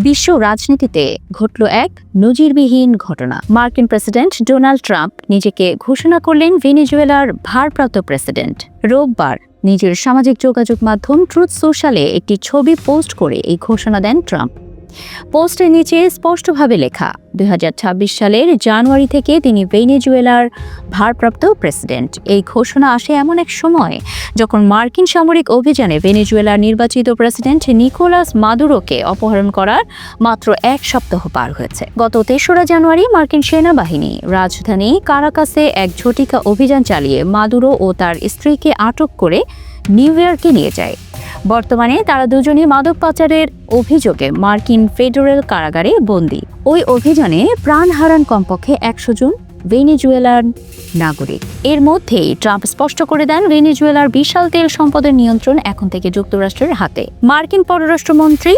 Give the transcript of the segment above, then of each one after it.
বিশ্ব রাজনীতিতে ঘটল এক নজিরবিহীন ঘটনা। মার্কিন প্রেসিডেন্ট ডোনাল্ড ট্রাম্প নিজেকে ঘোষণা করলেন ভেনেজুয়েলার ভারপ্রাপ্ত প্রেসিডেন্ট। রোববার নিজের সামাজিক যোগাযোগ মাধ্যম ট্রুথ সোশ্যালে একটি ছবি পোস্ট করে এই ঘোষণা দেন ট্রাম্প। পোস্টের নিচে স্পষ্টভাবে লেখা, 2026 সালের জানুয়ারি থেকে তিনি ভেনেজুয়েলার ভারপ্রাপ্ত প্রেসিডেন্ট। এই ঘোষণা আসে এমন এক সময় যখন মার্কিন সামরিক অভিযানে ভেনেজুয়েলার নির্বাচিত প্রেসিডেন্ট নিকোলাস মাদুরোকে অপহরণ করার মাত্র এক সপ্তাহ পার হয়েছে। গত 3রা জানুয়ারি মার্কিন সেনাবাহিনী রাজধানী কারাকাসে এক ঝটিকা অভিযান চালিয়ে মাদুরো ও তার স্ত্রীকে আটক করে নিউ ইয়র্কে নিয়ে যায়। বর্তমানে তারা দুজনই মাদক পাচারের অভিযোগে মার্কিন ফেডারেল কারাগারে বন্দী। ওই অভিযানে প্রাণ হারান কমপক্ষে 100 জন ভেনেজুয়েলার নাগরিক। এর মধ্যেই ট্রাম্প স্পষ্ট করে দেন, ভেনেজুয়েলার বিশাল তেল সম্পদের নিয়ন্ত্রণ এখন থেকে যুক্তরাষ্ট্রের হাতে। মার্কিন পররাষ্ট্রমন্ত্রী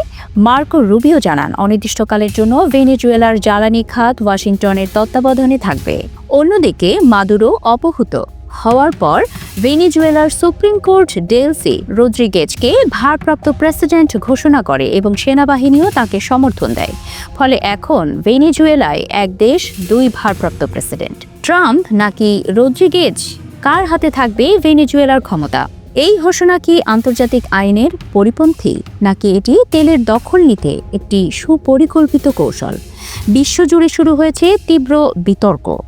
মার্কো রুবিও জানান, অনির্দিষ্টকালের জন্য ভেনেজুয়েলার জ্বালানি খাত ওয়াশিংটনের তত্ত্বাবধানে থাকবে। অন্যদিকে মাদুরো অপহূত হওয়ার পর ভেনেজুয়েলার সুপ্রিম কোর্ট ডেলসি রদ্রিগেজকে ভারপ্রাপ্ত প্রেসিডেন্ট ঘোষণা করে এবং সেনাবাহিনীও তাকে সমর্থন দেয়। ফলে এখন ভেনেজুয়েলায় এক দেশ, দুই ভারপ্রাপ্ত প্রেসিডেন্ট। ট্রাম্প নাকি রদ্রিগেজ, কার হাতে থাকবে ভেনেজুয়েলার ক্ষমতা? এই ঘোষণা কি আন্তর্জাতিক আইনের পরিপন্থী, নাকি এটি তেলের দখল নিতে একটি সুপরিকল্পিত কৌশল? বিশ্বজুড়ে শুরু হয়েছে তীব্র বিতর্ক।